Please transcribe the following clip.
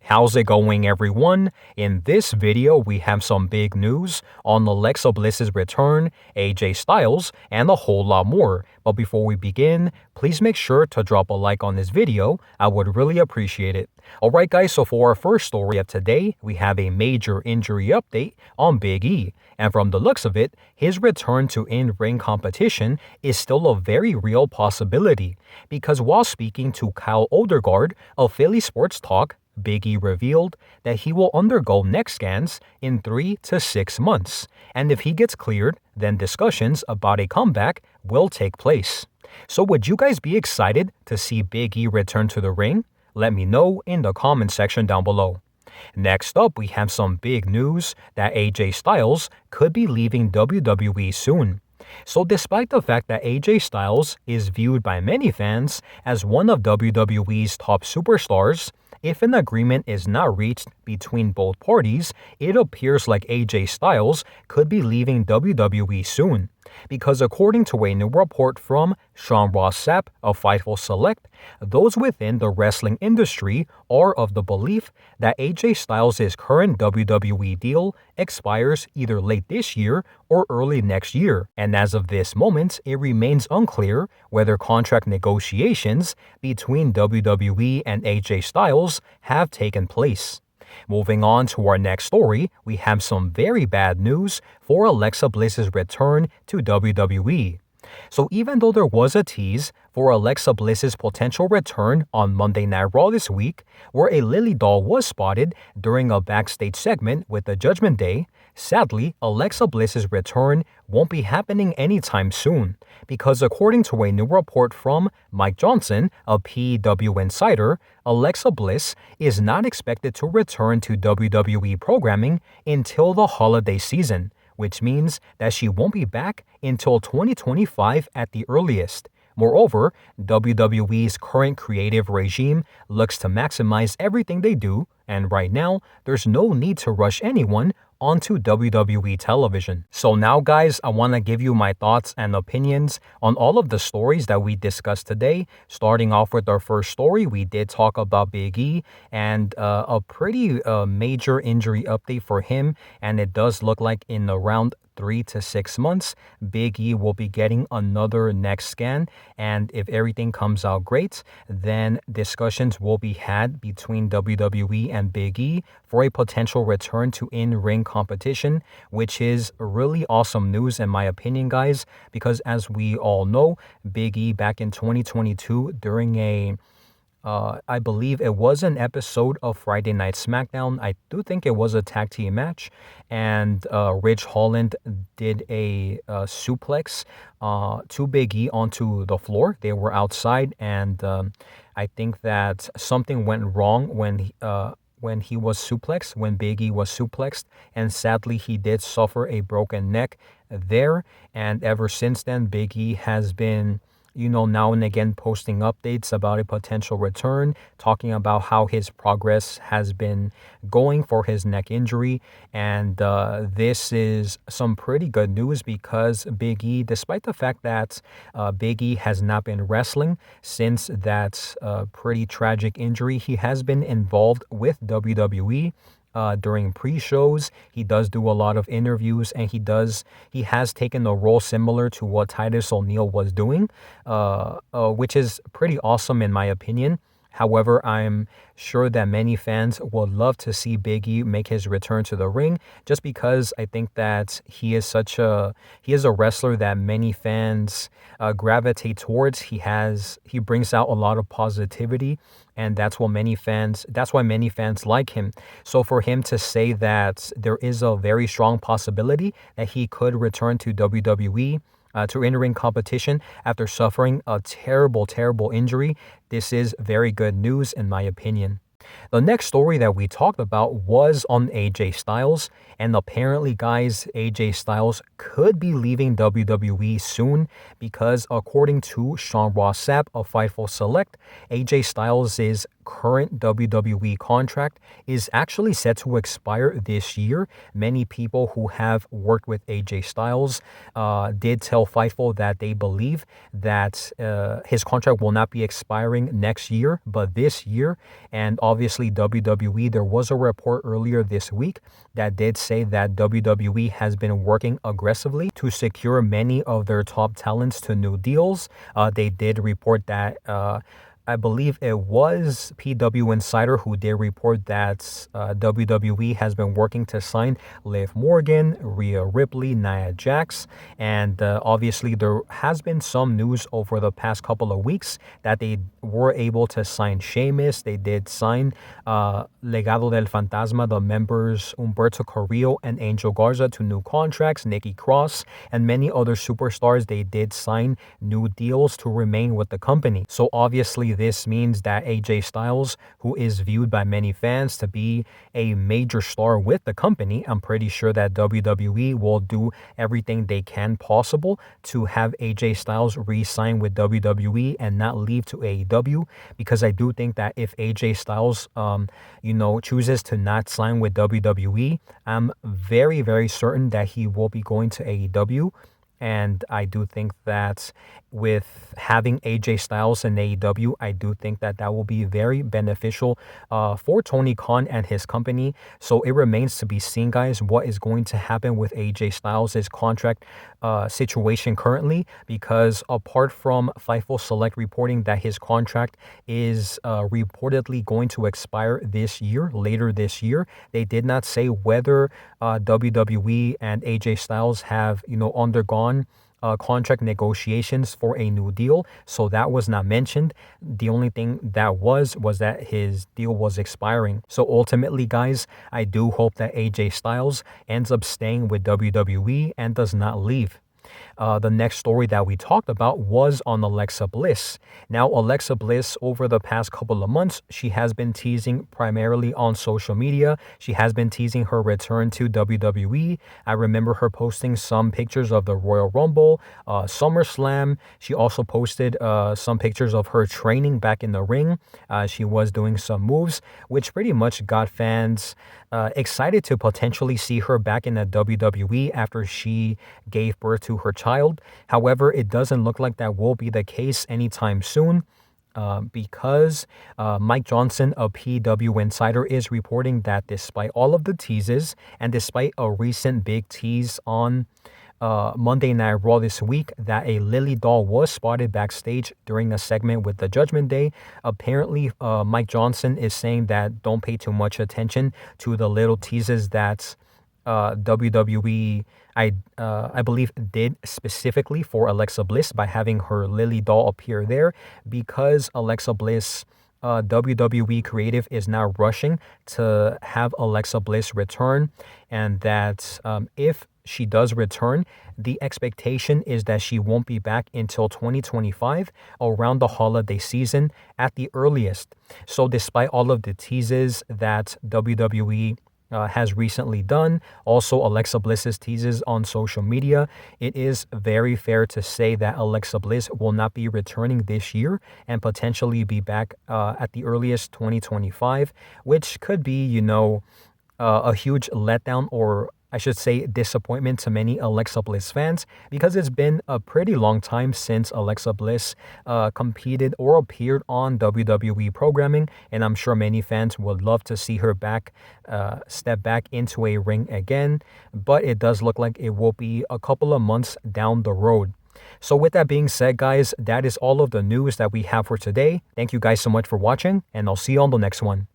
How's it going, everyone? In this video, we have some big news on Alexa Bliss's return, AJ Styles, and a whole lot more. But before we begin, please make sure to drop a like on this video. I would really appreciate it. Alright guys, so for our first story of today, we have a major injury update on Big E. And from the looks of it, his return to in-ring competition is still a very real possibility. Because while speaking to Kyle Odegard of Philly Sports Talk, Big E revealed that he will undergo neck scans in 3 to 6 months, and if he gets cleared, then discussions about a comeback will take place. So would you guys be excited to see Big E return to the ring? Let me know in the comment section down below. Next up, we have some big news that AJ Styles could be leaving WWE soon. So despite the fact that AJ Styles is viewed by many fans as one of WWE's top superstars, if an agreement is not reached between both parties, it appears like AJ Styles could be leaving WWE soon. Because according to a new report from Sean Ross Sapp of Fightful Select, those within the wrestling industry are of the belief that AJ Styles' current WWE deal expires either late this year or early next year. And as of this moment, it remains unclear whether contract negotiations between WWE and AJ Styles have taken place. Moving on to our next story, we have some very bad news for Alexa Bliss's return to WWE. So even though there was a tease for Alexa Bliss's potential return on Monday Night Raw this week, where a Lily doll was spotted during a backstage segment with the Judgment Day, sadly, Alexa Bliss's return won't be happening anytime soon, because according to a new report from Mike Johnson, a PW insider, Alexa Bliss is not expected to return to WWE programming until the holiday season, which means that she won't be back until 2025 at the earliest. Moreover, WWE's current creative regime looks to maximize everything they do, and right now, there's no need to rush anyone onto WWE television. So now guys, I want to give you my thoughts and opinions on all of the stories that we discussed today. Starting off with our first story, we did talk about Big E and a pretty major injury update for him, and it does look like in around 3 to 6 months, Big E will be getting another neck scan, and if everything comes out great, then discussions will be had between WWE and Big E for a potential return to in-ring competition, which is really awesome news in my opinion, guys, because as we all know, Big E back in 2022 during I believe it was an episode of Friday Night SmackDown. I do think it was a tag team match, and Ridge Holland did a suplex to Big E onto the floor. They were outside, and I think that something went wrong when he was suplexed, when Big E was suplexed, and sadly he did suffer a broken neck there. And ever since then, Big E has been now and again posting updates about a potential return, talking about how his progress has been going for his neck injury. And this is some pretty good news because Big E, despite the fact that Big E has not been wrestling since that pretty tragic injury, he has been involved with WWE. During pre-shows, he does do a lot of interviews, and he has taken a role similar to what Titus O'Neil was doing, which is pretty awesome in my opinion. However, I'm sure that many fans would love to see Big E make his return to the ring, just because I think that he is a wrestler that many fans gravitate towards. He brings out a lot of positivity, and that's why many fans like him. So for him to say that there is a very strong possibility that he could return to WWE, to in-ring competition after suffering a terrible injury, this is very good news in my opinion. The next story that we talked about was on AJ Styles, and apparently, guys, AJ Styles could be leaving WWE soon because according to Sean Ross Sapp of Fightful Select, AJ Styles' current WWE contract is actually set to expire this year. Many people who have worked with AJ Styles did tell Fightful that they believe that his contract will not be expiring next year, but this year. And obviously WWE, there was a report earlier this week that did say that WWE has been working aggressively to secure many of their top talents to new deals. They did report that I believe it was PW Insider who did report that WWE has been working to sign Liv Morgan, Rhea Ripley, Nia Jax, and obviously there has been some news over the past couple of weeks that they were able to sign Sheamus. They did sign Legado del Fantasma, the members Humberto Carrillo and Angel Garza to new contracts, Nikki Cross, and many other superstars. They did sign new deals to remain with the company. So obviously this means that AJ Styles, who is viewed by many fans to be a major star with the company, I'm pretty sure that WWE will do everything they can possible to have AJ Styles re-sign with WWE and not leave to AEW, because I do think that if AJ Styles, chooses to not sign with WWE, I'm very, very certain that he will be going to AEW. And I do think that with having AJ Styles in AEW, I do think that that will be very beneficial for Tony Khan and his company. So it remains to be seen, guys, what is going to happen with AJ Styles' contract situation currently, because apart from Fightful Select reporting that his contract is reportedly going to expire this year, later this year, they did not say whether WWE and AJ Styles have, undergone contract negotiations for a new deal. So that was not mentioned. The only thing that was that his deal was expiring. So ultimately, guys, I do hope that AJ Styles ends up staying with WWE and does not leave. The next story that we talked about was on Alexa Bliss. Now, Alexa Bliss, over the past couple of months, she has been teasing primarily on social media. She has been teasing her return to WWE. I remember her posting some pictures of the Royal Rumble, SummerSlam. She also posted some pictures of her training back in the ring. She was doing some moves, which pretty much got fans excited to potentially see her back in the WWE after she gave birth to her child. However, it doesn't look like that will be the case anytime soon. Because Mike Johnson of PW Insider is reporting that despite all of the teases and despite a recent big tease on Monday Night Raw this week that a Lily doll was spotted backstage during a segment with the Judgment Day. Apparently, Mike Johnson is saying that don't pay too much attention to the little teases that WWE, I believe, did specifically for Alexa Bliss by having her Lily doll appear there, because Alexa Bliss, WWE Creative is now rushing to have Alexa Bliss return, and that if she does return, the expectation is that she won't be back until 2025, around the holiday season at the earliest. So despite all of the teases that WWE has recently done, also Alexa Bliss's teases on social media, it is very fair to say that Alexa Bliss will not be returning this year and potentially be back at the earliest 2025, which could be, a huge letdown, or I should say disappointment, to many Alexa Bliss fans, because it's been a pretty long time since Alexa Bliss competed or appeared on WWE programming, and I'm sure many fans would love to see her back, step back into a ring again, but it does look like it will be a couple of months down the road. So with that being said, guys, that is all of the news that we have for today. Thank you guys so much for watching, and I'll see you on the next one.